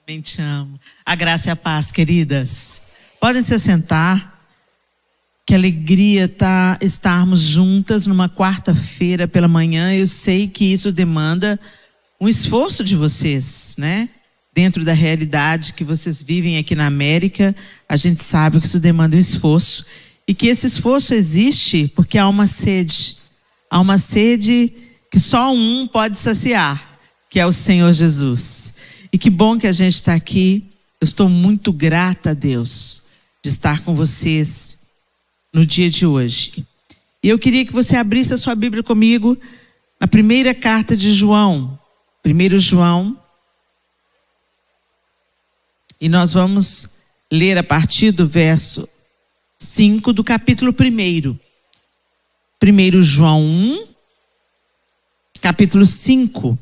Também te amo. A graça e a paz, queridas. Podem se sentar. Que alegria estarmos juntas numa quarta-feira pela manhã. Eu sei que isso demanda um esforço de vocês, né? Dentro da realidade que vocês vivem aqui na América, a gente sabe que isso demanda um esforço. E que esse esforço existe porque há uma sede. Há uma sede que só um pode saciar, que é o Senhor Jesus. E que bom que a gente está aqui. Eu estou muito grata a Deus de estar com vocês no dia de hoje. E eu queria que você abrisse a sua Bíblia comigo na primeira carta de João. 1 João. E nós vamos ler a partir do verso 5 do capítulo 1. 1 João 1, capítulo 5.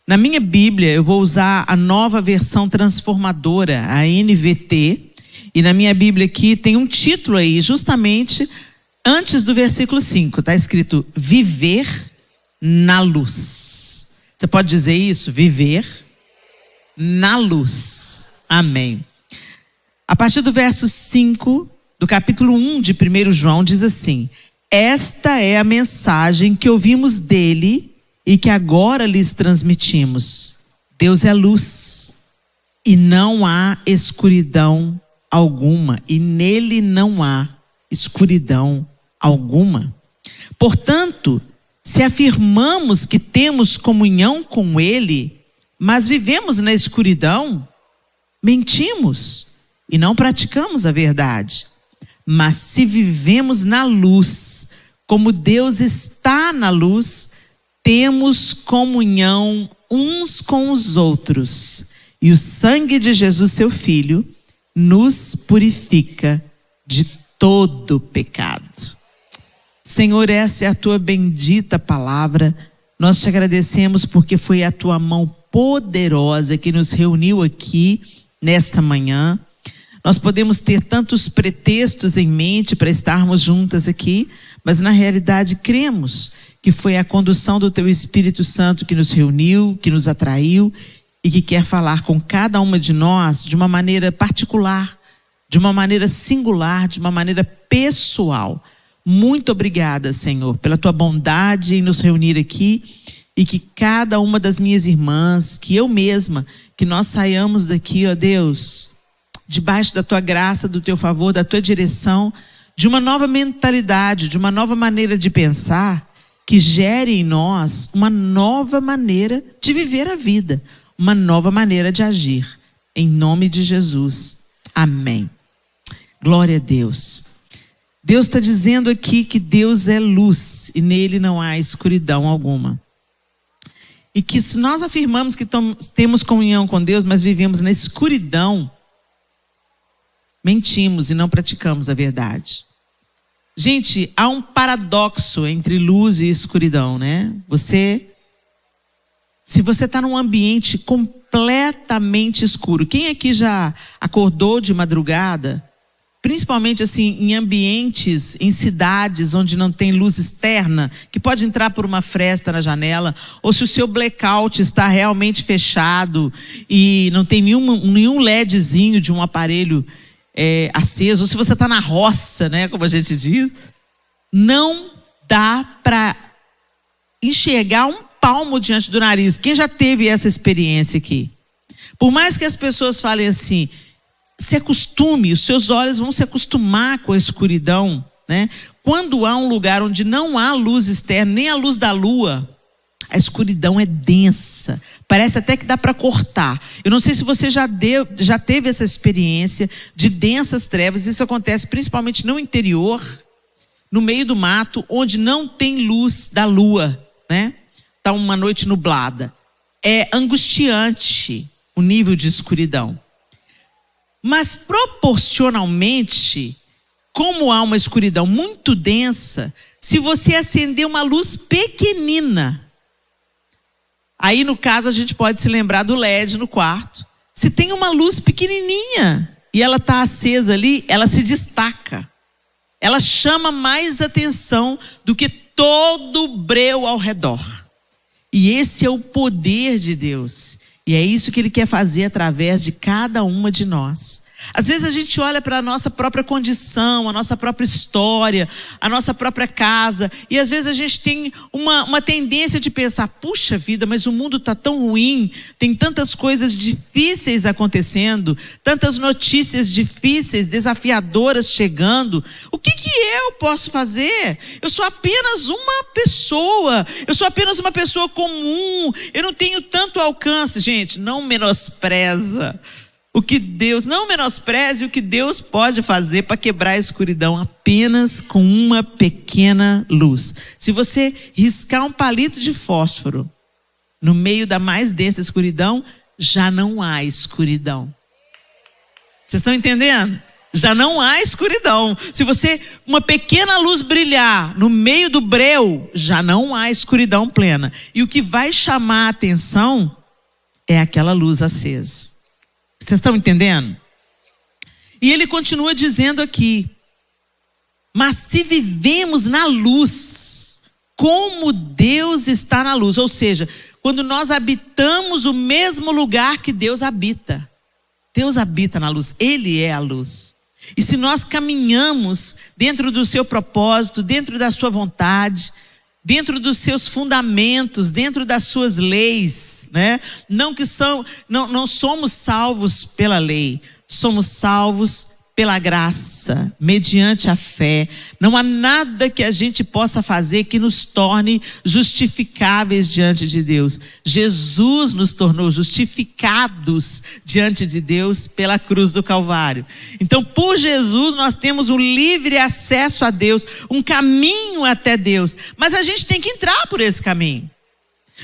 Na minha Bíblia, eu vou usar a nova versão transformadora, a NVT. E na minha Bíblia aqui tem um título aí, justamente antes do versículo 5. Está escrito, viver na luz. Você pode dizer isso? Viver na luz. Amém. A partir do verso 5, do capítulo 1 de 1 João, diz assim: esta é a mensagem que ouvimos dele e que agora lhes transmitimos. Deus é luz e não há escuridão alguma, e nele não há escuridão alguma. Portanto, se afirmamos que temos comunhão com ele, mas vivemos na escuridão, mentimos e não praticamos a verdade. Mas se vivemos na luz, como Deus está na luz, temos comunhão uns com os outros. E o sangue de Jesus, seu Filho, nos purifica de todo pecado. Senhor, essa é a tua bendita palavra. Nós te agradecemos porque foi a tua mão poderosa que nos reuniu aqui nesta manhã. Nós podemos ter tantos pretextos em mente para estarmos juntas aqui, mas na realidade cremos que foi a condução do teu Espírito Santo que nos reuniu, que nos atraiu e que quer falar com cada uma de nós de uma maneira particular, de uma maneira singular, de uma maneira pessoal. Muito obrigada, Senhor, pela tua bondade em nos reunir aqui e que cada uma das minhas irmãs, que eu mesma, que nós saiamos daqui, ó Deus, debaixo da tua graça, do teu favor, da tua direção, de uma nova mentalidade, de uma nova maneira de pensar, que gere em nós uma nova maneira de viver a vida, uma nova maneira de agir. Em nome de Jesus. Amém. Glória a Deus. Deus está dizendo aqui que Deus é luz e nele não há escuridão alguma. E que se nós afirmamos que temos comunhão com Deus, mas vivemos na escuridão, mentimos e não praticamos a verdade. Gente, há um paradoxo entre luz e escuridão, né? Se você está num ambiente completamente escuro, quem aqui já acordou de madrugada, principalmente assim em ambientes, em cidades onde não tem luz externa, que pode entrar por uma fresta na janela, ou se o seu blackout está realmente fechado e não tem nenhum LEDzinho de um aparelho aceso, ou se você está na roça, né, como a gente diz, não dá para enxergar um palmo diante do nariz. Quem já teve essa experiência aqui? Por mais que as pessoas falem assim, se acostume, os seus olhos vão se acostumar com a escuridão, né? Quando há um lugar onde não há luz externa, nem a luz da lua, a escuridão é densa, parece até que dá para cortar. Eu não sei se você já teve essa experiência de densas trevas. Isso acontece principalmente no interior, no meio do mato, onde não tem luz da lua, né? Está uma noite nublada. É angustiante o nível de escuridão. Mas proporcionalmente, como há uma escuridão muito densa, se você acender uma luz pequenina, aí no caso a gente pode se lembrar do LED no quarto. Se tem uma luz pequenininha e ela está acesa ali, ela se destaca. Ela chama mais atenção do que todo o breu ao redor. E esse é o poder de Deus. E é isso que Ele quer fazer através de cada uma de nós. Às vezes a gente olha para a nossa própria condição, a nossa própria história, a nossa própria casa, e às vezes a gente tem uma tendência de pensar, puxa vida, mas o mundo está tão ruim, tem tantas coisas difíceis acontecendo, tantas notícias difíceis, desafiadoras chegando, o que eu posso fazer? Eu sou apenas uma pessoa, eu sou apenas uma pessoa comum, eu não tenho tanto alcance. Gente, não menospreza não menospreze o que Deus pode fazer para quebrar a escuridão apenas com uma pequena luz. Se você riscar um palito de fósforo no meio da mais densa escuridão, já não há escuridão. Vocês estão entendendo? Já não há escuridão. Se uma pequena luz brilhar no meio do breu, já não há escuridão plena. E o que vai chamar a atenção é aquela luz acesa. Vocês estão entendendo? E ele continua dizendo aqui: mas se vivemos na luz, como Deus está na luz. Ou seja, quando nós habitamos o mesmo lugar que Deus habita. Deus habita na luz, Ele é a luz. E se nós caminhamos dentro do seu propósito, dentro da sua vontade, dentro dos seus fundamentos, dentro das suas leis, né? Não somos salvos pela lei, somos salvos pela graça, mediante a fé. Não há nada que a gente possa fazer que nos torne justificáveis diante de Deus. Jesus nos tornou justificados diante de Deus pela cruz do Calvário. Então, por Jesus, nós temos um livre acesso a Deus, um caminho até Deus. Mas a gente tem que entrar por esse caminho.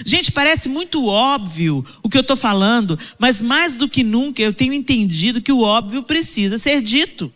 Gente, parece muito óbvio o que eu estou falando, mas mais do que nunca eu tenho entendido que o óbvio precisa ser dito.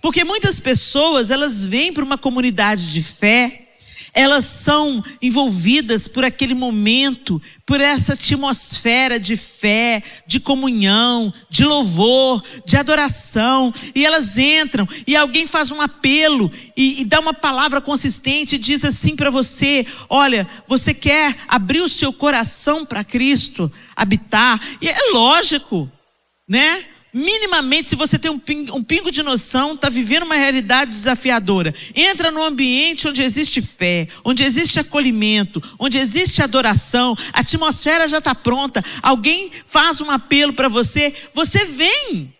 Porque muitas pessoas, elas vêm para uma comunidade de fé, elas são envolvidas por aquele momento, por essa atmosfera de fé, de comunhão, de louvor, de adoração, e elas entram e alguém faz um apelo e dá uma palavra consistente e diz assim para você: olha, você quer abrir o seu coração para Cristo habitar? E é lógico, né? Minimamente, se você tem um pingo de noção, está vivendo uma realidade desafiadora, entra num ambiente onde existe fé, onde existe acolhimento, onde existe adoração, a atmosfera já está pronta, alguém faz um apelo para você, você vem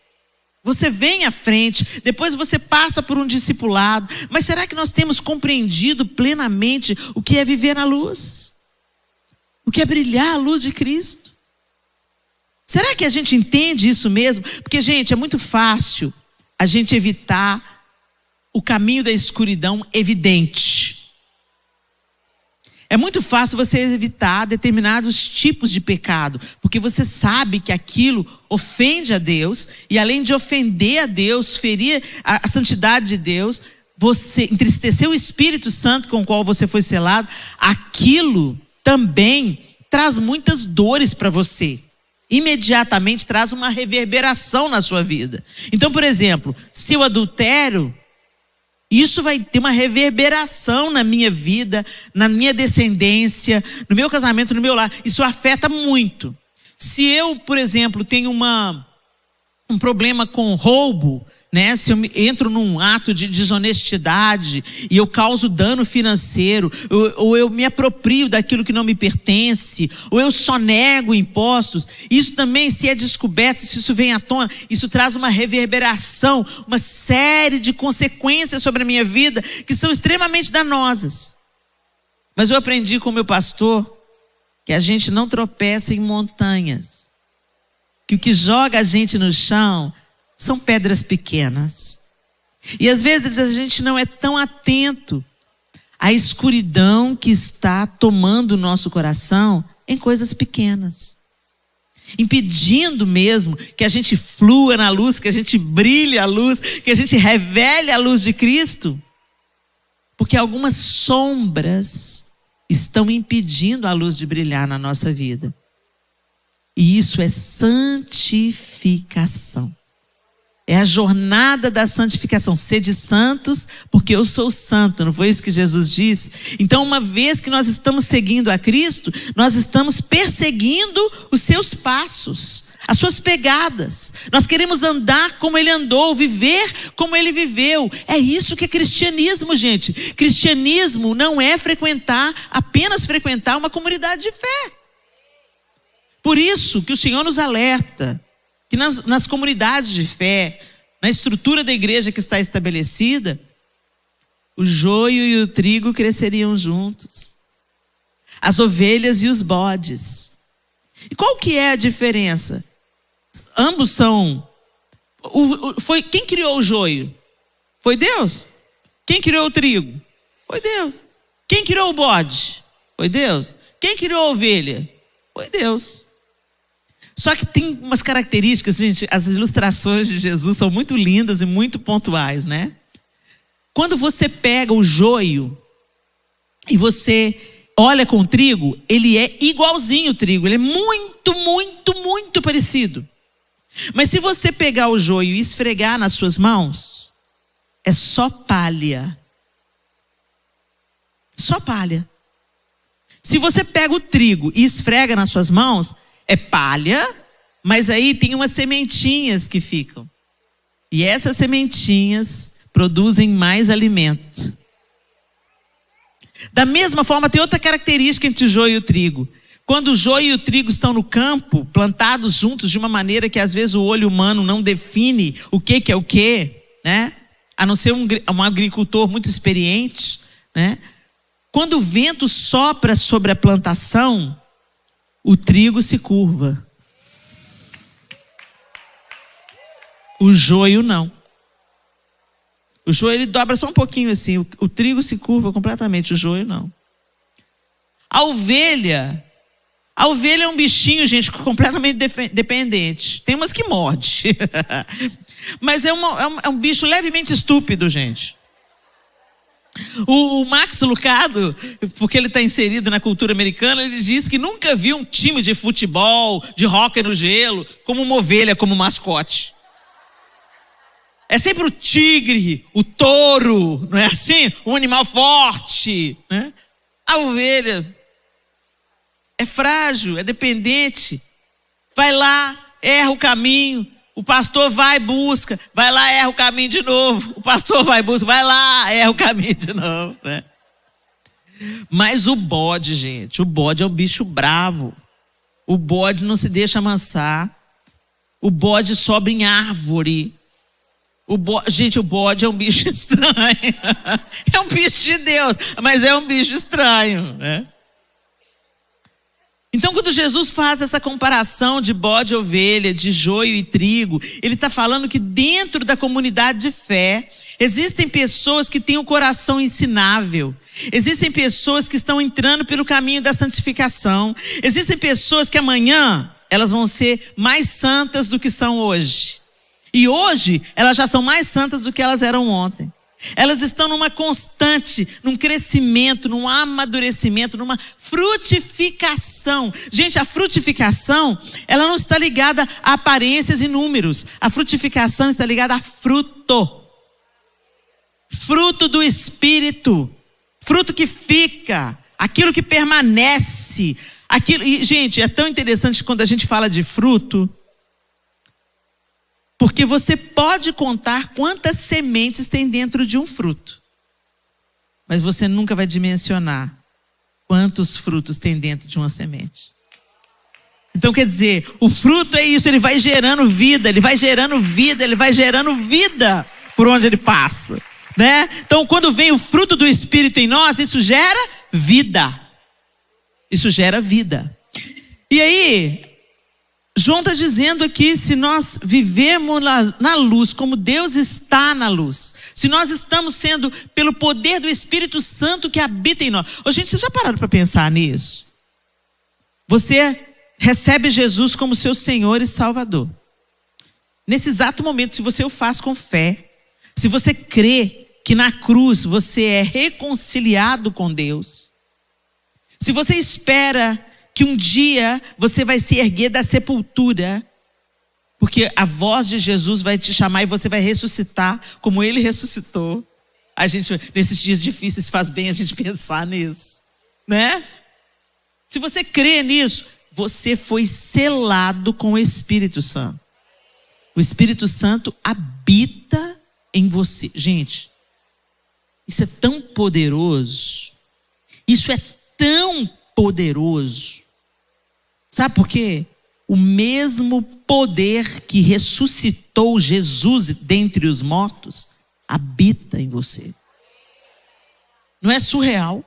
à frente, depois você passa por um discipulado. Mas será que nós temos compreendido plenamente o que é viver na luz? O que é brilhar a luz de Cristo? Será que a gente entende isso mesmo? Porque, gente, é muito fácil a gente evitar o caminho da escuridão evidente. É muito fácil você evitar determinados tipos de pecado, porque você sabe que aquilo ofende a Deus, e além de ofender a Deus, ferir a santidade de Deus, você entristecer o Espírito Santo com o qual você foi selado, aquilo também traz muitas dores para você. Imediatamente traz uma reverberação na sua vida. Então, por exemplo, se eu adultero, isso vai ter uma reverberação na minha vida, na minha descendência, no meu casamento, no meu lar. Isso afeta muito. Se eu, por exemplo, tenho um problema com roubo, né? Se eu entro num ato de desonestidade e eu causo dano financeiro, ou eu me aproprio daquilo que não me pertence, ou eu sonego impostos, isso também, se é descoberto, se isso vem à tona, isso traz uma reverberação, uma série de consequências sobre a minha vida que são extremamente danosas. Mas eu aprendi com o meu pastor que a gente não tropeça em montanhas, que o que joga a gente no chão são pedras pequenas. E às vezes a gente não é tão atento à escuridão que está tomando o nosso coração em coisas pequenas, impedindo mesmo que a gente flua na luz, que a gente brilhe a luz, que a gente revele a luz de Cristo, porque algumas sombras estão impedindo a luz de brilhar na nossa vida. E isso é santificação. É a jornada da santificação. Sede santos, porque eu sou santo. Não foi isso que Jesus disse? Então, uma vez que nós estamos seguindo a Cristo, nós estamos perseguindo os seus passos, as suas pegadas. Nós queremos andar como ele andou, viver como ele viveu. É isso que é cristianismo, gente. Cristianismo não é apenas frequentar uma comunidade de fé. Por isso que o Senhor nos alerta que nas comunidades de fé, na estrutura da igreja que está estabelecida, o joio e o trigo cresceriam juntos, as ovelhas e os bodes. E qual que é a diferença? Ambos são... Quem criou o joio? Foi Deus. Quem criou o trigo? Foi Deus. Quem criou o bode? Foi Deus. Quem criou a ovelha? Foi Deus. Só que tem umas características, gente, as ilustrações de Jesus são muito lindas e muito pontuais, né? Quando você pega o joio e você olha com o trigo, ele é igualzinho o trigo, ele é muito, muito, muito parecido. Mas se você pegar o joio e esfregar nas suas mãos, é só palha. Só palha. Se você pega o trigo e esfrega nas suas mãos, é palha, mas aí tem umas sementinhas que ficam. E essas sementinhas produzem mais alimento. Da mesma forma, tem outra característica entre o joio e o trigo. Quando o joio e o trigo estão no campo, plantados juntos de uma maneira que às vezes o olho humano não define o que é o que, né? A não ser um agricultor muito experiente, né? Quando o vento sopra sobre a plantação, o trigo se curva. O joio não. O joio ele dobra só um pouquinho assim. O trigo se curva completamente, o joio não. A ovelha é um bichinho, gente, completamente dependente. Tem umas que morde. Mas é um bicho levemente estúpido, gente. O Max Lucado, porque ele está inserido na cultura americana, ele diz que nunca viu um time de futebol, de hóquei no gelo, como uma ovelha, como mascote. É sempre o tigre, o touro, não é assim? Um animal forte, né? A ovelha é frágil, é dependente. Vai lá, erra o caminho. O pastor vai e busca, vai lá, erra o caminho de novo. O pastor vai e busca, vai lá, erra o caminho de novo, né? Mas o bode, gente, o bode é um bicho bravo. O bode não se deixa amansar. O bode sobe em árvore. Gente, o bode é um bicho estranho. É um bicho de Deus, mas é um bicho estranho, né? Então, quando Jesus faz essa comparação de bode e ovelha, de joio e trigo, ele está falando que dentro da comunidade de fé, existem pessoas que têm um coração ensinável. Existem pessoas que estão entrando pelo caminho da santificação. Existem pessoas que amanhã, elas vão ser mais santas do que são hoje. E hoje, elas já são mais santas do que elas eram ontem. Elas estão numa constante, num crescimento, num amadurecimento, numa frutificação. Gente, a frutificação, ela não está ligada a aparências e números. A frutificação está ligada a fruto. Fruto do Espírito. Fruto que fica. Aquilo que permanece. E, gente, é tão interessante quando a gente fala de fruto. Porque você pode contar quantas sementes tem dentro de um fruto. Mas você nunca vai dimensionar quantos frutos tem dentro de uma semente. Então quer dizer, o fruto é isso, ele vai gerando vida, ele vai gerando vida, ele vai gerando vida por onde ele passa, né? Então quando vem o fruto do Espírito em nós, isso gera vida. Isso gera vida. E aí... João está dizendo aqui, se nós vivemos na luz, como Deus está na luz, se nós estamos sendo, pelo poder do Espírito Santo que habita em nós. Ô, gente, vocês já pararam para pensar nisso? Você recebe Jesus como seu Senhor e Salvador. Nesse exato momento, se você o faz com fé, se você crê que na cruz você é reconciliado com Deus, se você espera que um dia você vai se erguer da sepultura, Porque a voz de Jesus vai te chamar e você vai ressuscitar como ele ressuscitou. A gente, nesses dias difíceis, faz bem a gente pensar nisso, né? Se você crê nisso, você foi selado com o Espírito Santo. O Espírito Santo habita em você. Gente, isso é tão poderoso. Isso é tão poderoso. Sabe por quê? O mesmo poder que ressuscitou Jesus dentre os mortos habita em você. Não é surreal?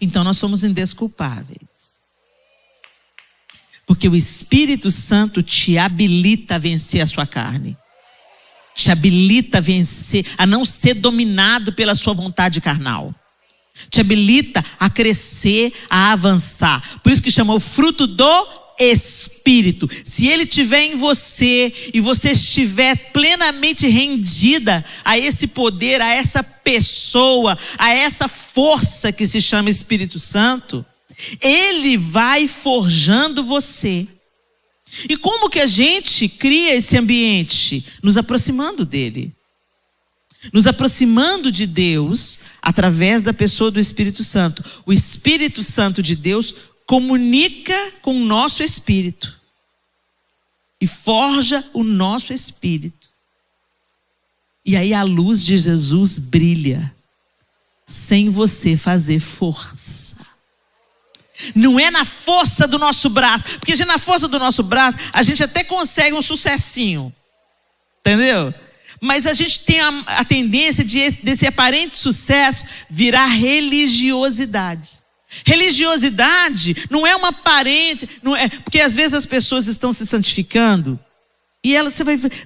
Então nós somos indesculpáveis. Porque o Espírito Santo te habilita a vencer a sua carne. Te habilita a vencer, a não ser dominado pela sua vontade carnal. Te habilita a crescer, a avançar. Por isso que chamou fruto do Espírito. Se ele estiver em você e você estiver plenamente rendida a esse poder, a essa pessoa, a essa força que se chama Espírito Santo, ele vai forjando você. E como que a gente cria esse ambiente? Nos aproximando dele. Nos aproximando de Deus através da pessoa do Espírito Santo. O Espírito Santo de Deus comunica com o nosso espírito e forja o nosso espírito. E aí a luz de Jesus brilha sem você fazer força. Não é na força do nosso braço, porque na força do nosso braço a gente até consegue um sucessinho, entendeu? Mas a gente tem a tendência desse aparente sucesso virar religiosidade. Religiosidade não é uma aparente, não é, porque às vezes as pessoas estão se santificando e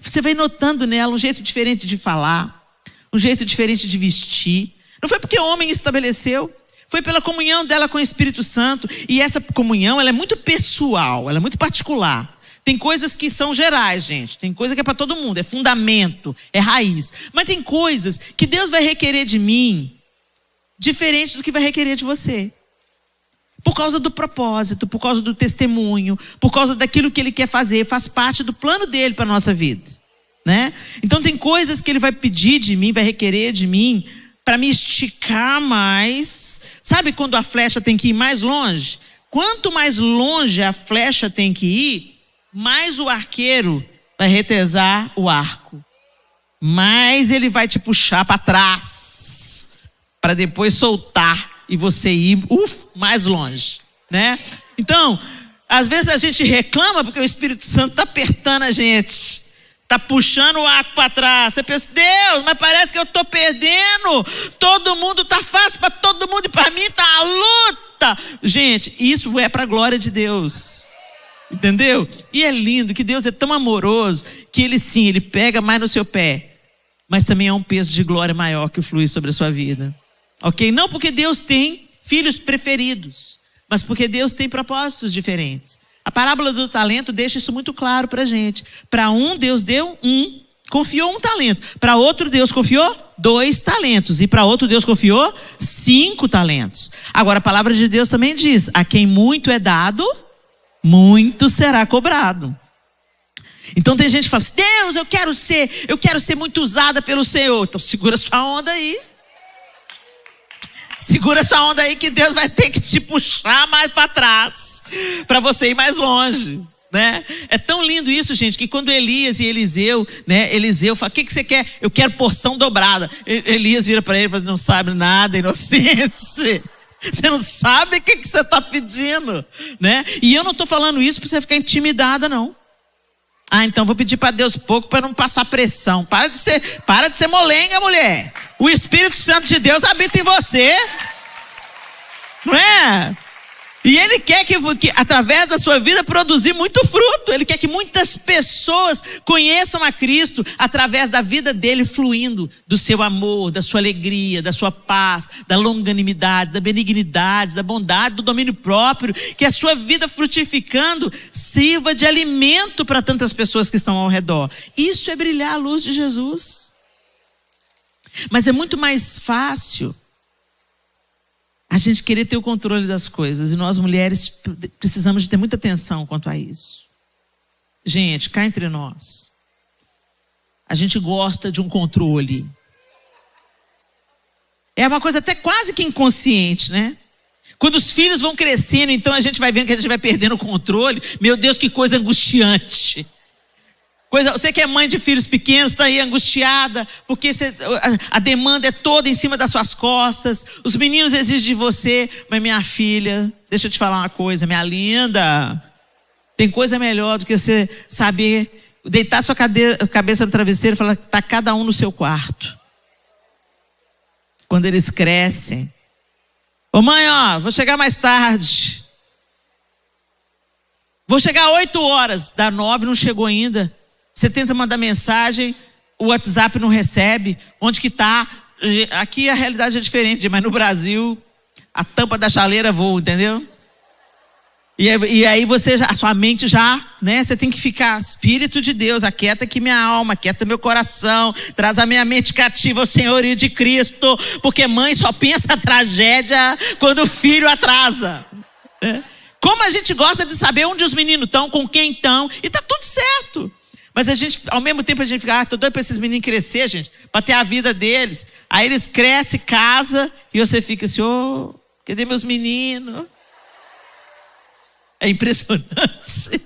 você vai notando nela um jeito diferente de falar, um jeito diferente de vestir. Não foi porque o homem estabeleceu, foi pela comunhão dela com o Espírito Santo. E essa comunhão, ela é muito pessoal, ela é muito particular. Tem coisas que são gerais, gente. Tem coisa que é para todo mundo, é fundamento, é raiz. Mas tem coisas que Deus vai requerer de mim diferente do que vai requerer de você. Por causa do propósito, por causa do testemunho, por causa daquilo que ele quer fazer, faz parte do plano dele para a nossa vida, né? Então tem coisas que ele vai pedir de mim, vai requerer de mim, para me esticar mais. Sabe quando a flecha tem que ir mais longe? Quanto mais longe a flecha tem que ir, mais o arqueiro vai retesar o arco. Mais ele vai te puxar para trás, para depois soltar e você ir mais longe, né? Então, às vezes a gente reclama porque o Espírito Santo está apertando a gente, está puxando o arco para trás. Você pensa, Deus, mas parece que eu estou perdendo. Todo mundo está fácil para todo mundo e para mim está a luta. Gente, isso é para a glória de Deus. Entendeu? E é lindo que Deus é tão amoroso que ele sim, ele pega mais no seu pé, mas também é um peso de glória maior que flui sobre a sua vida. Ok? Não porque Deus tem filhos preferidos, mas porque Deus tem propósitos diferentes. A parábola do talento deixa isso muito claro para a gente. Para um, Deus deu confiou 1 talento. Para outro, Deus confiou 2 talentos. E para outro, Deus confiou 5 talentos. Agora, a palavra de Deus também diz: a quem muito é dado, muito será cobrado. Então tem gente que fala assim, Deus, eu quero ser muito usada pelo Senhor. Então segura sua onda aí. Segura sua onda aí que Deus vai ter que te puxar mais para trás, para você ir mais longe, né? É tão lindo isso, gente, que quando Elias e Eliseu, né? Eliseu fala, o que você quer? Eu quero porção dobrada. Elias vira para ele e fala, não sabe nada, inocente. Você não sabe o que você está pedindo, né? E eu não estou falando isso para você ficar intimidada, não. Ah, então vou pedir para Deus pouco para não passar pressão. Para de ser molenga, mulher. O Espírito Santo de Deus habita em você, não é? E ele quer que através da sua vida produzir muito fruto. Ele quer que muitas pessoas conheçam a Cristo através da vida dele fluindo do seu amor, da sua alegria, da sua paz, da longanimidade, da benignidade, da bondade, do domínio próprio. Que a sua vida frutificando sirva de alimento para tantas pessoas que estão ao redor. Isso é brilhar a luz de Jesus. Mas é muito mais fácil a gente querer ter o controle das coisas. E nós mulheres precisamos de ter muita atenção quanto a isso. Gente, cá entre nós, a gente gosta de um controle. É uma coisa até quase que inconsciente, né? Quando os filhos vão crescendo, então a gente vai vendo que a gente vai perdendo o controle. Meu Deus, que coisa angustiante. Você que é mãe de filhos pequenos, está aí angustiada, porque a demanda é toda em cima das suas costas. Os meninos exigem de você. Mas minha filha, deixa eu te falar uma coisa, minha linda. Tem coisa melhor do que você saber deitar sua cabeça no travesseiro e falar que está cada um no seu quarto. Quando eles crescem. Ô mãe, vou chegar mais tarde. Vou chegar 8 horas. Dá 9, não chegou ainda. Você tenta mandar mensagem, o WhatsApp não recebe. Onde que está? Aqui a realidade é diferente, mas no Brasil, a tampa da chaleira voa, entendeu? E aí a sua mente já, né? Você tem que ficar, Espírito de Deus, aquieta aqui minha alma, aquieta meu coração, traz a minha mente cativa ao senhorio de Cristo, porque mãe só pensa a tragédia quando o filho atrasa. Como a gente gosta de saber onde os meninos estão, com quem estão, e tá tudo certo. Mas a gente, ao mesmo tempo a gente fica, tô doido para esses meninos crescer, gente, para ter a vida deles. Aí eles crescem, casam, e você fica assim, cadê meus meninos? É impressionante.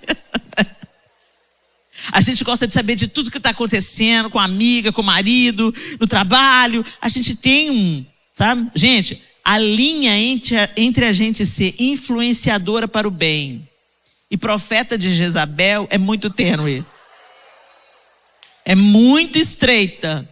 A gente gosta de saber de tudo que está acontecendo com a amiga, com o marido, no trabalho. A gente tem sabe? Gente, a linha entre a gente ser influenciadora para o bem e profeta de Jezabel é muito tênue. É muito estreita.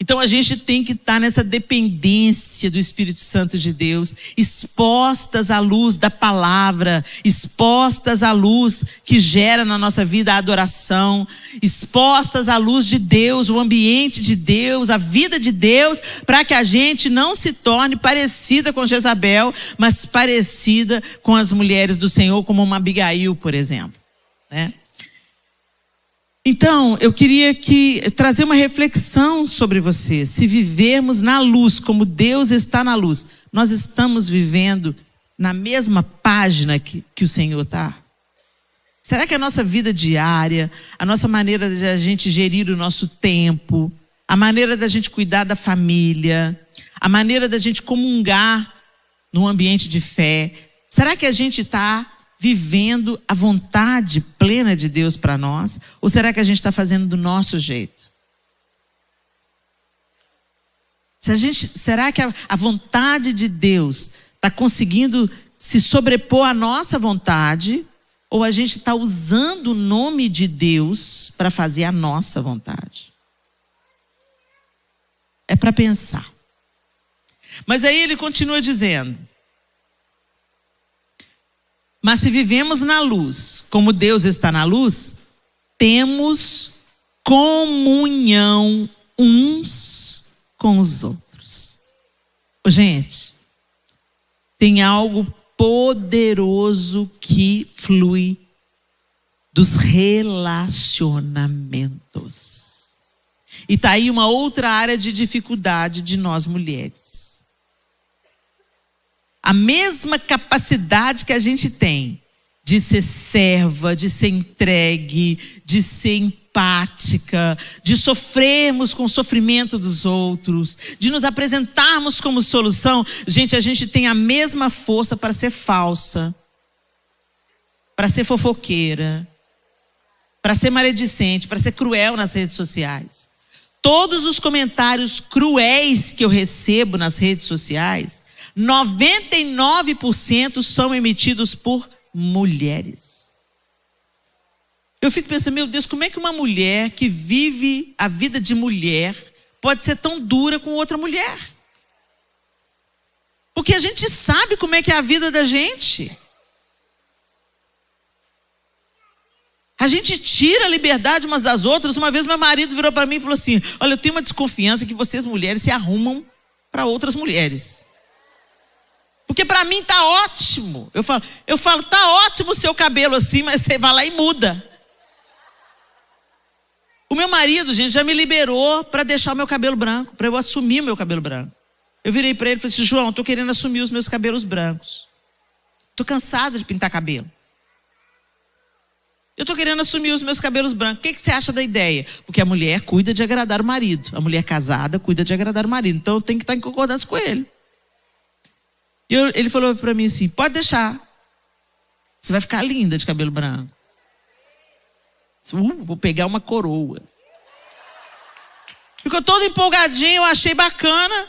Então a gente tem que estar nessa dependência do Espírito Santo de Deus, expostas à luz da palavra, expostas à luz que gera na nossa vida a adoração, expostas à luz de Deus, o ambiente de Deus, a vida de Deus, para que a gente não se torne parecida com Jezabel, mas parecida com as mulheres do Senhor, como uma Abigail, por exemplo, né? Então, eu queria trazer uma reflexão sobre você. Se vivermos na luz, como Deus está na luz, nós estamos vivendo na mesma página que o Senhor está? Será que a nossa vida diária, a nossa maneira de a gente gerir o nosso tempo, a maneira da gente cuidar da família, a maneira da gente comungar num ambiente de fé, será que a gente está vivendo a vontade plena de Deus para nós? Ou será que a gente está fazendo do nosso jeito? Será que a vontade de Deus está conseguindo se sobrepor à nossa vontade? Ou a gente está usando o nome de Deus para fazer a nossa vontade? É para pensar. Mas aí ele continua dizendo: mas se vivemos na luz, como Deus está na luz, temos comunhão uns com os outros. Gente, tem algo poderoso que flui dos relacionamentos. E está aí uma outra área de dificuldade de nós mulheres. A mesma capacidade que a gente tem de ser serva, de ser entregue, de ser empática, de sofrermos com o sofrimento dos outros, de nos apresentarmos como solução, gente, a gente tem a mesma força para ser falsa, para ser fofoqueira, para ser maledicente, para ser cruel nas redes sociais. Todos os comentários cruéis que eu recebo nas redes sociais, 99% são emitidos por mulheres. Eu fico pensando, meu Deus, como é que uma mulher que vive a vida de mulher pode ser tão dura com outra mulher? Porque a gente sabe como é que é a vida da gente. A gente tira a liberdade umas das outras. Uma vez meu marido virou para mim e falou assim: olha, eu tenho uma desconfiança que vocês mulheres se arrumam para outras mulheres. Porque para mim tá ótimo. Eu falo, tá ótimo o seu cabelo assim, mas você vai lá e muda. O meu marido, gente, já me liberou para deixar o meu cabelo branco, para eu assumir o meu cabelo branco. Eu virei para ele e falei assim: João, tô querendo assumir os meus cabelos brancos. Tô cansada de pintar cabelo. Eu estou querendo assumir os meus cabelos brancos. O que você acha da ideia? Porque a mulher cuida de agradar o marido. A mulher casada cuida de agradar o marido. Então eu tenho que estar em concordância com ele. E ele falou para mim assim, pode deixar. Você vai ficar linda de cabelo branco. Vou pegar uma coroa. Ficou todo empolgadinho, eu achei bacana.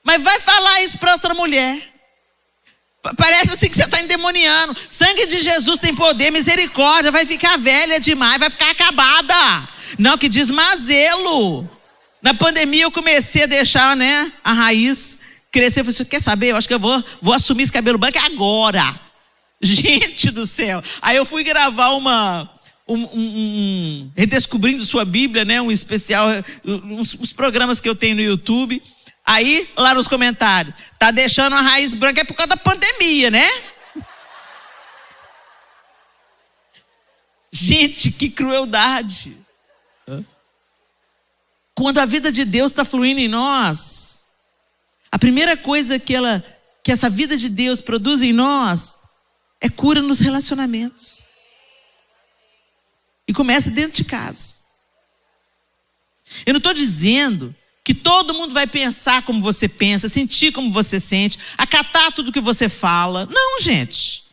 Mas vai falar isso para outra mulher. Parece assim que você está endemoniando. Sangue de Jesus tem poder, misericórdia. Vai ficar velha demais, vai ficar acabada. Não, que desmazelo. Na pandemia eu comecei a deixar, né, a raiz crescer. Eu falei assim, quer saber? Eu acho que eu vou assumir esse cabelo branco agora. Gente do céu. Aí eu fui gravar Redescobrindo Sua Bíblia, né, um especial, uns programas que eu tenho no YouTube. Aí, lá nos comentários, tá deixando a raiz branca é por causa da pandemia, né? Gente, que crueldade. Quando a vida de Deus está fluindo em nós, a primeira coisa que essa vida de Deus produz em nós é cura nos relacionamentos. E começa dentro de casa. Eu não estou dizendo que todo mundo vai pensar como você pensa, sentir como você sente, acatar tudo que você fala. Não, gente.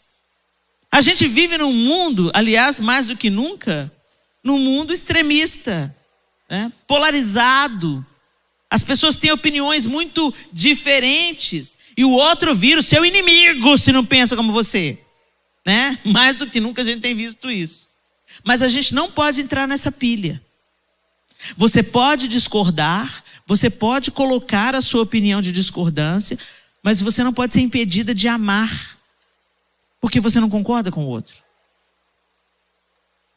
A gente vive num mundo, aliás, mais do que nunca, num mundo extremista, né? Polarizado. As pessoas têm opiniões muito diferentes. E o outro vira o seu inimigo se não pensa como você, né? Mais do que nunca a gente tem visto isso. Mas a gente não pode entrar nessa pilha. Você pode discordar, você pode colocar a sua opinião de discordância, mas você não pode ser impedida de amar, porque você não concorda com o outro.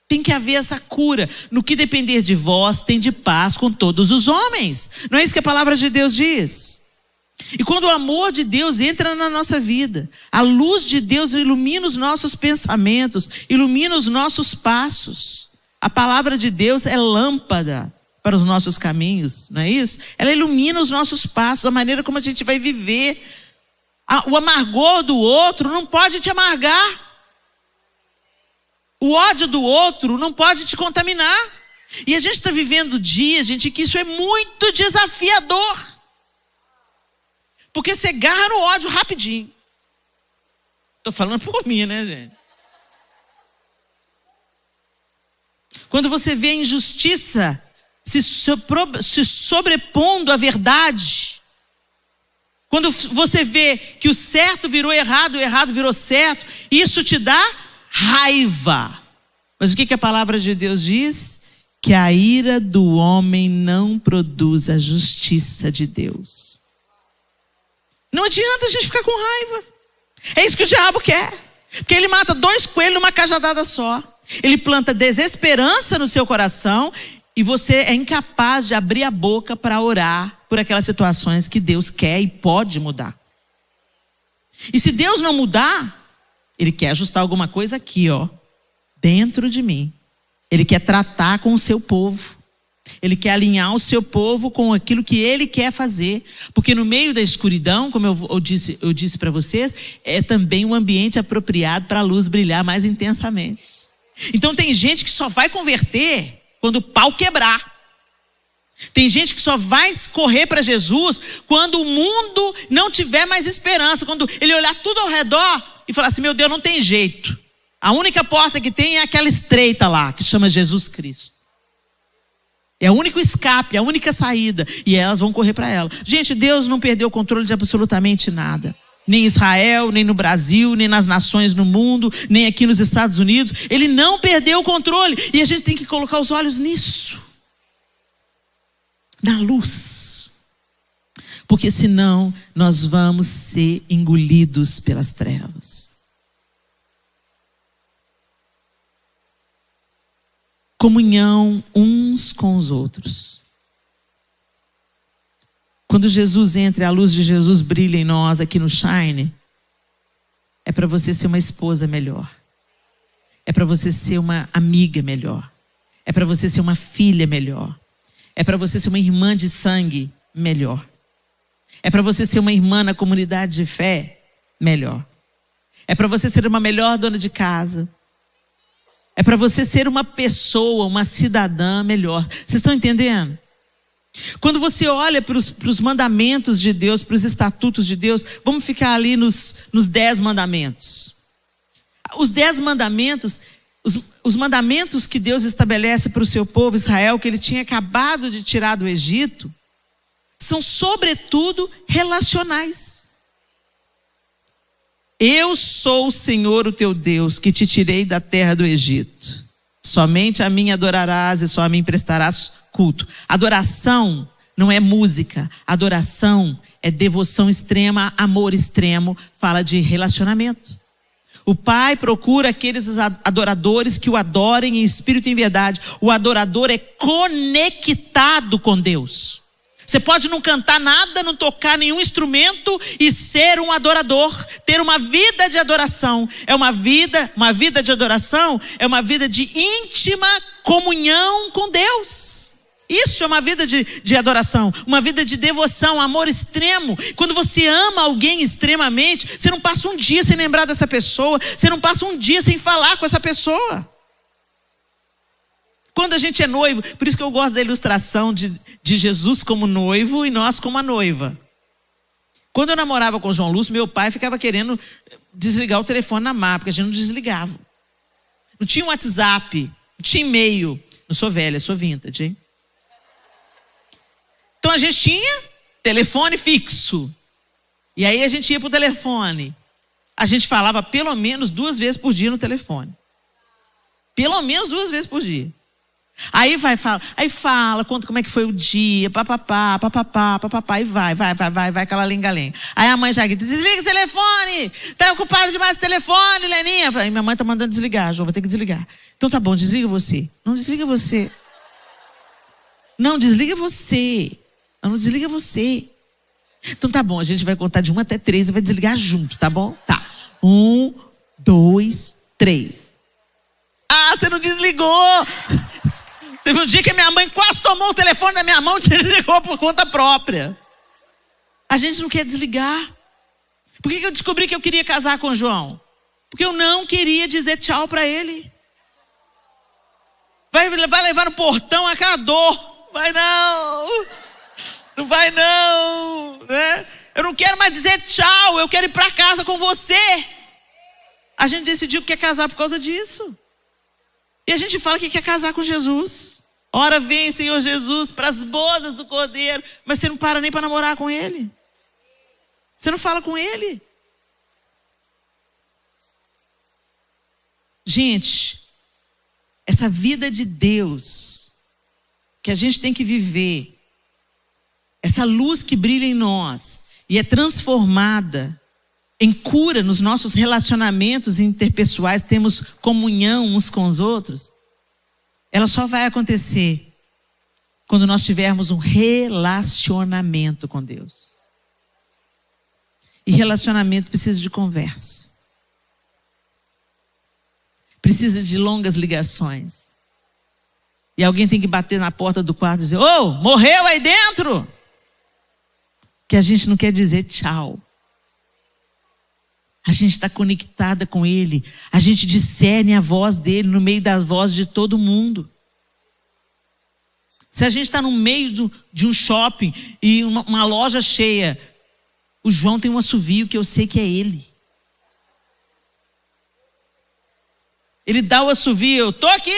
Tem que haver essa cura. No que depender de vós, tem de paz com todos os homens. Não é isso que a palavra de Deus diz? E quando o amor de Deus entra na nossa vida, a luz de Deus ilumina os nossos pensamentos, ilumina os nossos passos. A palavra de Deus é lâmpada para os nossos caminhos, não é isso? Ela ilumina os nossos passos, a maneira como a gente vai viver. O amargor do outro não pode te amargar. O ódio do outro não pode te contaminar. E a gente está vivendo dias, gente, que isso é muito desafiador. Porque você agarra no ódio rapidinho. Estou falando por mim, né, gente? Quando você vê a injustiça se sobrepondo à verdade, quando você vê que o certo virou errado, o errado virou certo, isso te dá raiva. Mas o que a palavra de Deus diz? Que a ira do homem não produz a justiça de Deus. Não adianta a gente ficar com raiva. É isso que o diabo quer. Porque ele mata 2 coelhos numa cajadada só. Ele planta desesperança no seu coração e você é incapaz de abrir a boca para orar por aquelas situações que Deus quer e pode mudar. E se Deus não mudar, Ele quer ajustar alguma coisa aqui, ó, dentro de mim. Ele quer tratar com o seu povo. Ele quer alinhar o seu povo com aquilo que Ele quer fazer. Porque no meio da escuridão, como eu disse para vocês, é também um ambiente apropriado para a luz brilhar mais intensamente. Então tem gente que só vai converter quando o pau quebrar. Tem gente que só vai correr para Jesus quando o mundo não tiver mais esperança. Quando ele olhar tudo ao redor e falar assim, meu Deus, não tem jeito. A única porta que tem é aquela estreita lá, que chama Jesus Cristo. É o único escape, a única saída. E elas vão correr para ela. Gente, Deus não perdeu o controle de absolutamente nada. Nem em Israel, nem no Brasil, nem nas nações no mundo, nem aqui nos Estados Unidos. Ele não perdeu o controle. E a gente tem que colocar os olhos nisso. Na luz. Porque senão nós vamos ser engolidos pelas trevas. Comunhão uns com os outros. Quando Jesus entra, a luz de Jesus brilha em nós aqui no Shine, é para você ser uma esposa melhor. É para você ser uma amiga melhor. É para você ser uma filha melhor. É para você ser uma irmã de sangue melhor. É para você ser uma irmã na comunidade de fé melhor. É para você ser uma melhor dona de casa. É para você ser uma pessoa, uma cidadã melhor. Vocês estão entendendo? Quando você olha para os mandamentos de Deus, para os estatutos de Deus, vamos ficar ali nos 10 mandamentos. Os 10 mandamentos, os mandamentos que Deus estabelece para o seu povo Israel, que ele tinha acabado de tirar do Egito, são sobretudo relacionais. Eu sou o Senhor, o teu Deus, que te tirei da terra do Egito. Somente a mim adorarás e só a mim prestarás culto. Adoração não é música. Adoração é devoção extrema, amor extremo. Fala de relacionamento. O Pai procura aqueles adoradores que o adorem em espírito e em verdade. O adorador é conectado com Deus. Você pode não cantar nada, não tocar nenhum instrumento e ser um adorador, ter uma vida de adoração. Uma vida de adoração é uma vida de íntima comunhão com Deus. Isso é uma vida de adoração, uma vida de devoção, amor extremo. Quando você ama alguém extremamente, você não passa um dia sem lembrar dessa pessoa, você não passa um dia sem falar com essa pessoa. Quando a gente é noivo, por isso que eu gosto da ilustração de Jesus como noivo e nós como a noiva. Quando eu namorava com o João Lúcio, meu pai ficava querendo desligar o telefone na mar, porque a gente não desligava. Não tinha WhatsApp, não tinha e-mail. Não sou velha, sou vintage, hein? Então a gente tinha telefone fixo. E aí a gente ia pro telefone. A gente falava pelo menos 2 vezes por dia no telefone. Pelo menos 2 vezes por dia. Aí fala, conta como é que foi o dia, papapá, e vai aquela lenga-lenga. Aí a mãe já grita, desliga esse telefone, tá ocupado demais esse telefone, Leninha. Aí minha mãe tá mandando desligar, João, vou ter que desligar. Então tá bom, desliga você. Não desliga você. Não, desliga você. Não desliga você. Então tá bom, a gente vai contar de 1 até 3 e vai desligar junto, tá bom? Tá. 1, 2, 3. Ah, você não desligou. Teve um dia que a minha mãe quase tomou o telefone da minha mão e desligou por conta própria. A gente não quer desligar. Por que eu descobri que eu queria casar com o João? Porque eu não queria dizer tchau para ele. Vai levar no portão aquela dor. Vai não. Não vai não. Né? Eu não quero mais dizer tchau. Eu quero ir para casa com você. A gente decidiu que quer casar por causa disso. E a gente fala que quer casar com Jesus. Ora vem, Senhor Jesus, para as bodas do Cordeiro. Mas você não para nem para namorar com ele. Você não fala com ele. Gente, essa vida de Deus que a gente tem que viver, essa luz que brilha em nós e é transformada em cura nos nossos relacionamentos interpessoais, temos comunhão uns com os outros, ela só vai acontecer quando nós tivermos um relacionamento com Deus. E relacionamento precisa de conversa. Precisa de longas ligações. E alguém tem que bater na porta do quarto e dizer, ô, morreu aí dentro? Que a gente não quer dizer tchau. A gente está conectada com Ele. A gente discerne a voz dEle no meio das vozes de todo mundo. Se a gente está no meio de um shopping e uma loja cheia, o João tem um assovio que eu sei que é ele. Ele dá o assovio, eu tô aqui.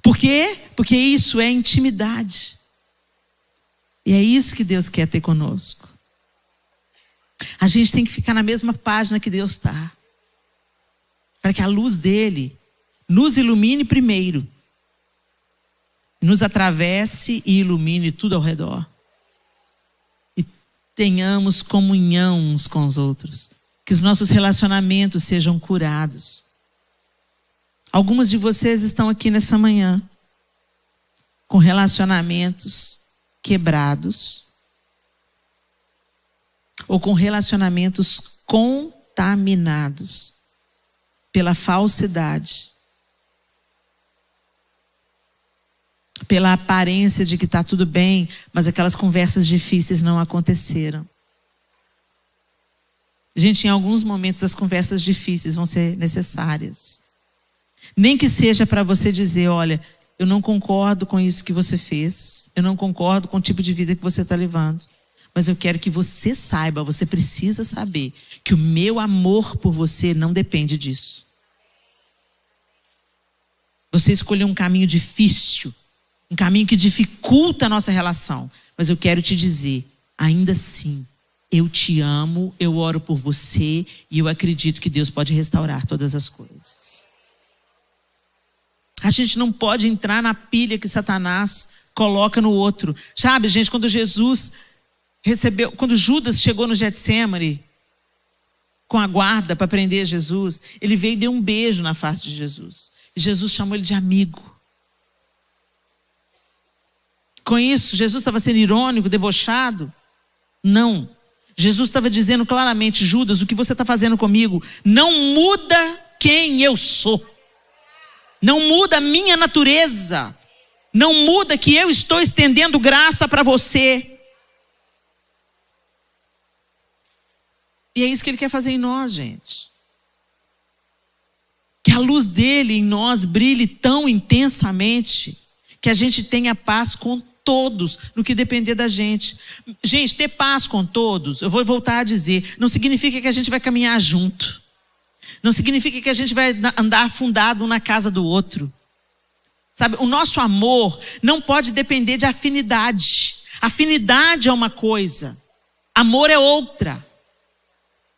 Por quê? Porque isso é intimidade. E é isso que Deus quer ter conosco. A gente tem que ficar na mesma página que Deus está. Para que a luz dele nos ilumine primeiro. Nos atravesse e ilumine tudo ao redor. E tenhamos comunhão uns com os outros. Que os nossos relacionamentos sejam curados. Algumas de vocês estão aqui nessa manhã com relacionamentos quebrados. Ou com relacionamentos contaminados pela falsidade, pela aparência de que está tudo bem, mas aquelas conversas difíceis não aconteceram. Gente, em alguns momentos as conversas difíceis vão ser necessárias. Nem que seja para você dizer, olha, eu não concordo com isso que você fez. Eu não concordo com o tipo de vida que você está levando. Mas eu quero que você saiba, você precisa saber, que o meu amor por você não depende disso. Você escolheu um caminho difícil, um caminho que dificulta a nossa relação. Mas eu quero te dizer, ainda assim, eu te amo, eu oro por você e eu acredito que Deus pode restaurar todas as coisas. A gente não pode entrar na pilha que Satanás coloca no outro. Sabe, gente, quando Judas chegou no Getsemane com a guarda para prender Jesus, ele veio e deu um beijo na face de Jesus. E Jesus chamou ele de amigo. Com isso, Jesus estava sendo irônico, debochado? Não. Jesus estava dizendo claramente, Judas, o que você está fazendo comigo não muda quem eu sou. Não muda a minha natureza. Não muda que eu estou estendendo graça para você. E é isso que ele quer fazer em nós, gente. Que a luz dele em nós brilhe tão intensamente que a gente tenha paz com todos, no que depender da gente. Gente, ter paz com todos, eu vou voltar a dizer, não significa que a gente vai caminhar junto. Não significa que a gente vai andar afundado um na casa do outro. Sabe, o nosso amor não pode depender de afinidade. Afinidade é uma coisa, amor é outra.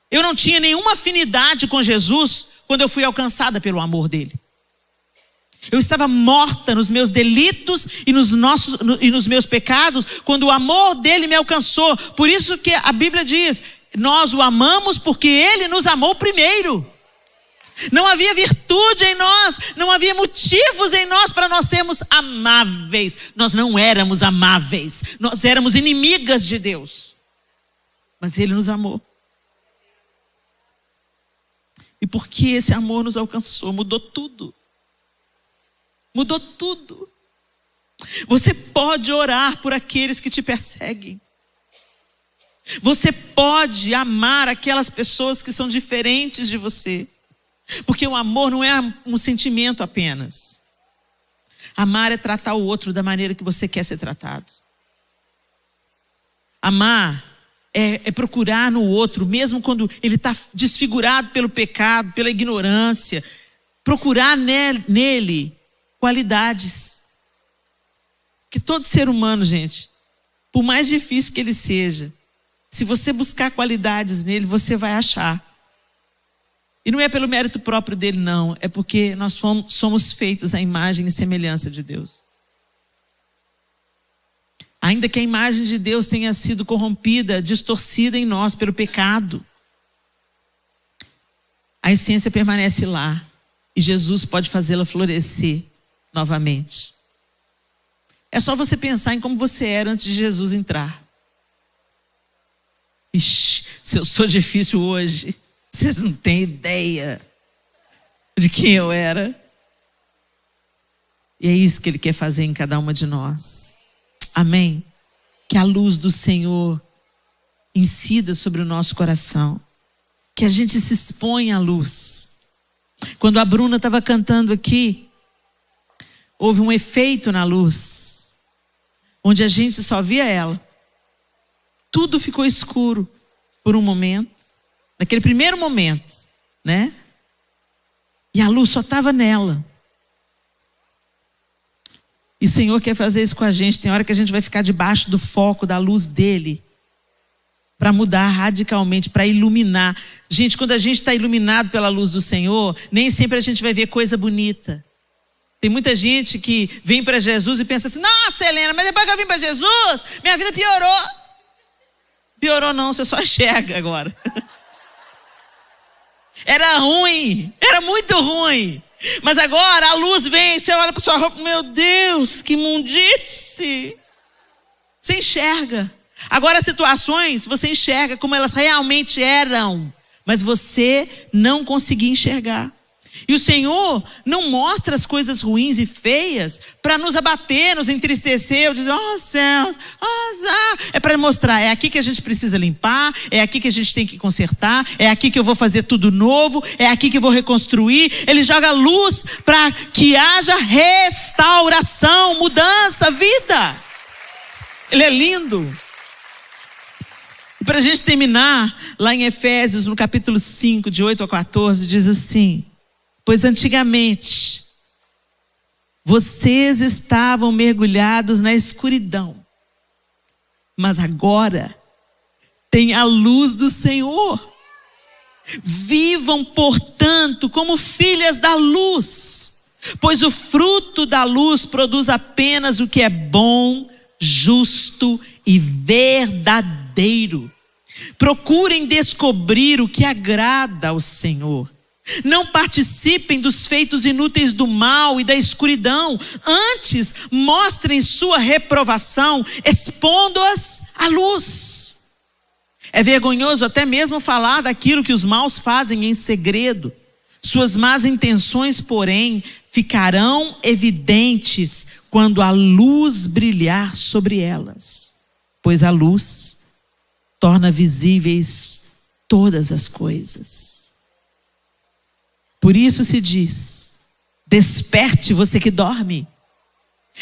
Eu não tinha nenhuma afinidade com Jesus quando eu fui alcançada pelo amor dele. Eu estava morta nos meus delitos e nos meus pecados quando o amor dele me alcançou. Por isso que a Bíblia diz, nós o amamos porque ele nos amou primeiro. Não havia virtude em nós, não havia motivos em nós para nós sermos amáveis. Nós não éramos amáveis, nós éramos inimigas de Deus. Mas ele nos amou. E porque esse amor nos alcançou, mudou tudo. Mudou tudo. Você pode orar por aqueles que te perseguem. Você pode amar aquelas pessoas que são diferentes de você. Porque o amor não é um sentimento apenas. Amar é tratar o outro da maneira que você quer ser tratado. Amar é procurar no outro, mesmo quando ele está desfigurado pelo pecado, pela ignorância. Procurar nele qualidades. Que todo ser humano, gente, por mais difícil que ele seja, se você buscar qualidades nele, você vai achar. E não é pelo mérito próprio dele, não. É porque nós somos feitos à imagem e semelhança de Deus. Ainda que a imagem de Deus tenha sido corrompida, distorcida em nós pelo pecado, a essência permanece lá. E Jesus pode fazê-la florescer novamente. É só você pensar em como você era antes de Jesus entrar. Ixi, se eu sou difícil hoje, vocês não têm ideia de quem eu era. E é isso que ele quer fazer em cada uma de nós. Amém? Que a luz do Senhor incida sobre o nosso coração. Que a gente se exponha à luz. Quando a Bruna estava cantando aqui, houve um efeito na luz, onde a gente só via ela. Tudo ficou escuro por um momento, naquele primeiro momento, né? E a luz só estava nela. E o Senhor quer fazer isso com a gente. Tem hora que a gente vai ficar debaixo do foco da luz dele, para mudar radicalmente, para iluminar. Gente, quando a gente está iluminado pela luz do Senhor, nem sempre a gente vai ver coisa bonita. Tem muita gente que vem para Jesus e pensa assim, nossa, Helena, mas depois que eu vim para Jesus, minha vida piorou. Piorou não, você só enxerga agora. Era ruim, era muito ruim. Mas agora a luz vem, você olha para sua roupa, meu Deus, que imundice. Você enxerga. Agora as situações, você enxerga como elas realmente eram. Mas você não conseguia enxergar. E o Senhor não mostra as coisas ruins e feias para nos abater, nos entristecer, dizer, oh céus, é para mostrar, é aqui que a gente precisa limpar, é aqui que a gente tem que consertar, é aqui que eu vou fazer tudo novo, é aqui que eu vou reconstruir. Ele joga luz para que haja restauração, mudança, vida. Ele é lindo. E para a gente terminar, lá em Efésios, no capítulo 5, de 8 a 14, diz assim: pois antigamente vocês estavam mergulhados na escuridão, mas agora tem a luz do Senhor. Vivam, portanto, como filhas da luz, pois o fruto da luz produz apenas o que é bom, justo e verdadeiro. Procurem descobrir o que agrada ao Senhor. Não participem dos feitos inúteis do mal e da escuridão. Antes, mostrem sua reprovação, expondo-as à luz. É vergonhoso até mesmo falar daquilo que os maus fazem em segredo. Suas más intenções, porém, ficarão evidentes quando a luz brilhar sobre elas. Pois a luz torna visíveis todas as coisas. Por isso se diz: desperte você que dorme,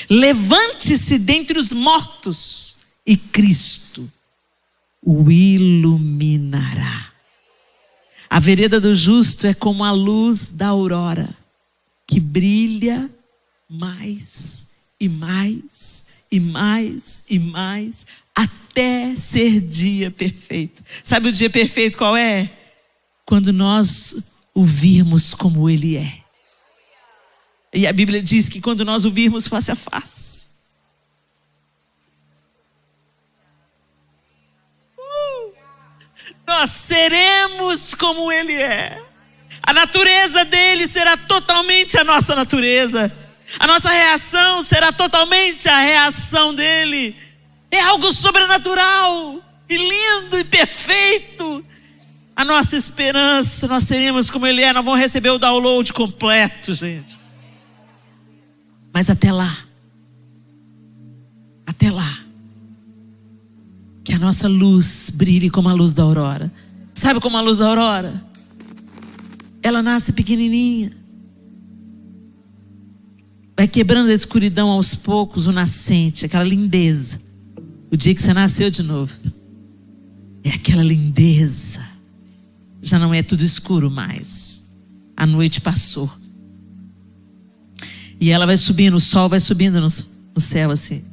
levante-se dentre os mortos e Cristo o iluminará. A vereda do justo é como a luz da aurora, que brilha mais e mais e mais e mais, até ser dia perfeito. Sabe o dia perfeito qual é? Quando nós o virmos como Ele é. E a Bíblia diz que quando nós o virmos face a face, nós seremos como Ele é. A natureza dele será totalmente a nossa natureza. A nossa reação será totalmente a reação dele. É algo sobrenatural e lindo e perfeito. A nossa esperança, nós seremos como Ele é. Nós vamos receber o download completo, gente. Mas até lá, que a nossa luz brilhe como a luz da aurora. Sabe como a luz da aurora? Ela nasce pequenininha, vai quebrando a escuridão aos poucos, o nascente, aquela lindeza. O dia que você nasceu de novo, é aquela lindeza. Já não é tudo escuro mais. A noite passou. E ela vai subindo, o sol vai subindo no céu assim.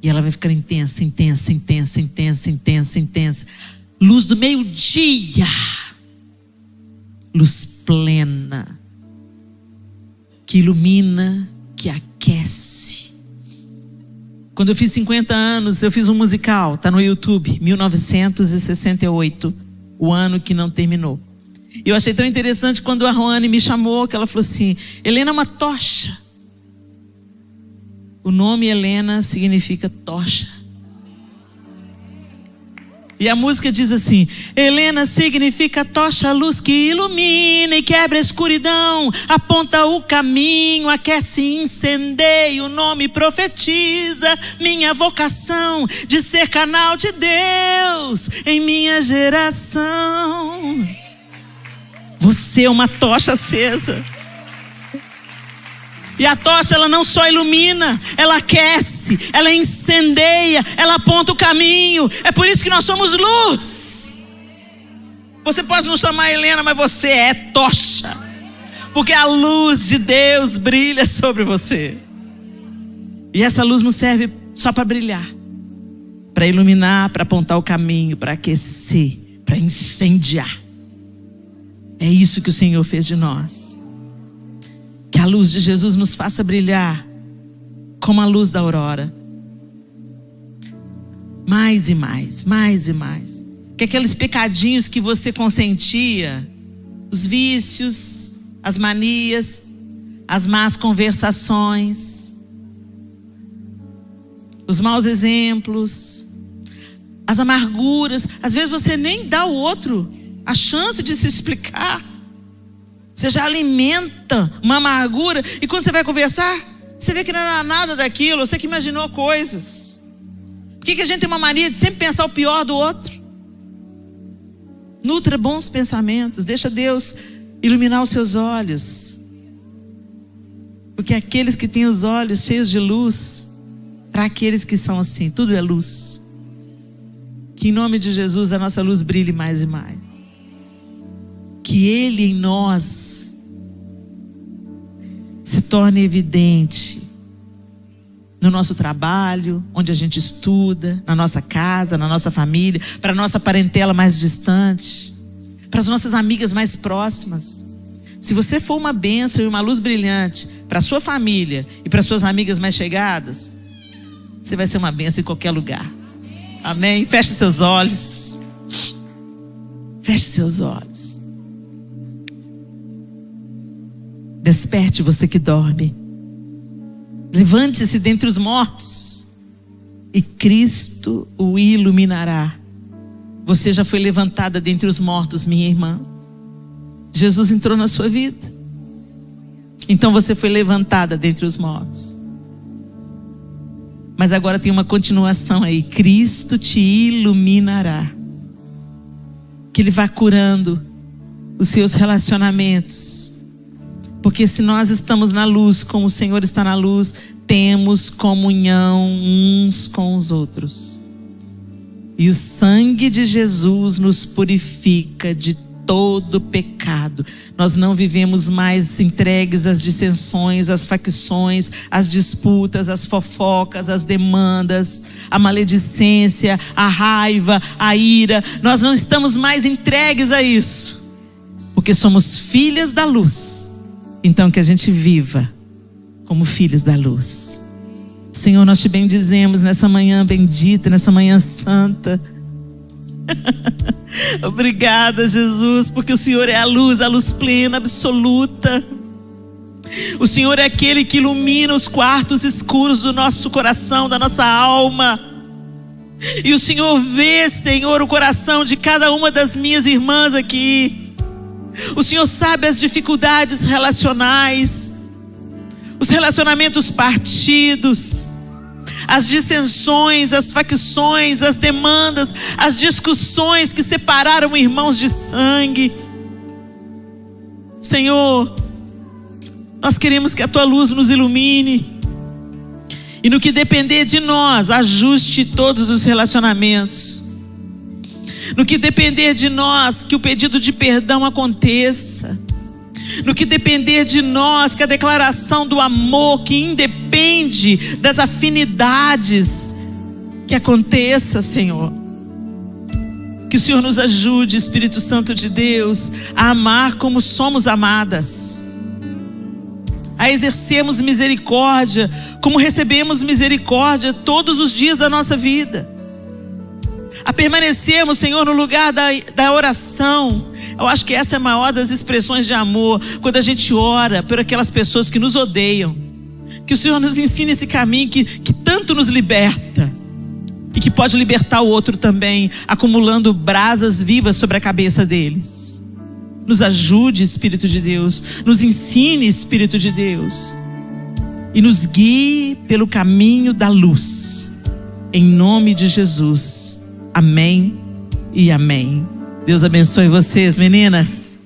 E ela vai ficando intensa, intensa, intensa, intensa, intensa, intensa. Luz do meio-dia. Luz plena. Que ilumina, que aquece. Quando eu fiz 50 anos, eu fiz um musical. Está no YouTube, 1968. O ano que não terminou. E eu achei tão interessante quando a Roane me chamou, que ela falou assim: Helena é uma tocha. O nome Helena significa tocha. E a música diz assim: Helena significa tocha, luz que ilumina e quebra a escuridão, aponta o caminho, aquece e incendeia. O nome profetiza minha vocação de ser canal de Deus em minha geração. Você é uma tocha acesa. E a tocha, ela não só ilumina, ela aquece, ela incendeia, ela aponta o caminho. É por isso que nós somos luz. Você pode não chamar Helena, mas você é tocha. Porque a luz de Deus brilha sobre você. E essa luz não serve só para brilhar, para iluminar, para apontar o caminho, para aquecer, para incendiar. É isso que o Senhor fez de nós. Que a luz de Jesus nos faça brilhar como a luz da aurora. Mais e mais, mais e mais. Que aqueles pecadinhos que você consentia, os vícios, as manias, as más conversações, os maus exemplos, as amarguras. Às vezes você nem dá ao outro a chance de se explicar. Você já alimenta uma amargura. E quando você vai conversar, você vê que não era nada daquilo. Você que imaginou coisas. Por que a gente tem uma mania de sempre pensar o pior do outro? Nutra bons pensamentos. Deixa Deus iluminar os seus olhos. Porque aqueles que têm os olhos cheios de luz, para aqueles que são assim, tudo é luz. Que em nome de Jesus a nossa luz brilhe mais e mais. Que Ele em nós se torne evidente no nosso trabalho, onde a gente estuda, na nossa casa, na nossa família, para a nossa parentela mais distante, para as nossas amigas mais próximas. Se você for uma bênção e uma luz brilhante para a sua família e para as suas amigas mais chegadas, você vai ser uma bênção em qualquer lugar. Amém? Feche seus olhos. Feche seus olhos. Desperte você que dorme. Levante-se dentre os mortos e Cristo o iluminará. Você já foi levantada dentre os mortos, minha irmã. Jesus entrou na sua vida. Então você foi levantada dentre os mortos. Mas agora tem uma continuação aí. Cristo te iluminará. Que Ele vá curando os seus relacionamentos. Porque se nós estamos na luz, como o Senhor está na luz, temos comunhão uns com os outros. E o sangue de Jesus nos purifica de todo pecado. Nós não vivemos mais entregues às dissensões, às facções, às disputas, às fofocas, às demandas, à maledicência, à raiva, à ira. Nós não estamos mais entregues a isso, porque somos filhas da luz. Então que a gente viva como filhos da luz. Senhor, nós te bendizemos nessa manhã bendita, nessa manhã santa. Obrigada, Jesus, porque o Senhor é a luz plena, absoluta. O Senhor é aquele que ilumina os quartos escuros do nosso coração, da nossa alma. E o Senhor vê, Senhor, o coração de cada uma das minhas irmãs aqui. O Senhor sabe as dificuldades relacionais, os relacionamentos partidos, as dissensões, as facções, as demandas, as discussões que separaram irmãos de sangue. Senhor, nós queremos que a Tua luz nos ilumine. E no que depender de nós, ajuste todos os relacionamentos. No que depender de nós, que o pedido de perdão aconteça. No que depender de nós, que a declaração do amor, que independe das afinidades, que aconteça, Senhor. Que o Senhor nos ajude, Espírito Santo de Deus, a amar como somos amadas, a exercermos misericórdia, como recebemos misericórdia todos os dias da nossa vida, a permanecermos, Senhor, no lugar da oração. Eu acho que essa é a maior das expressões de amor, quando a gente ora por aquelas pessoas que nos odeiam. Que o Senhor nos ensine esse caminho que tanto nos liberta e que pode libertar o outro também, acumulando brasas vivas sobre a cabeça deles. Nos ajude, Espírito de Deus, nos ensine, Espírito de Deus, e nos guie pelo caminho da luz, em nome de Jesus. Amém e amém. Deus abençoe vocês, meninas.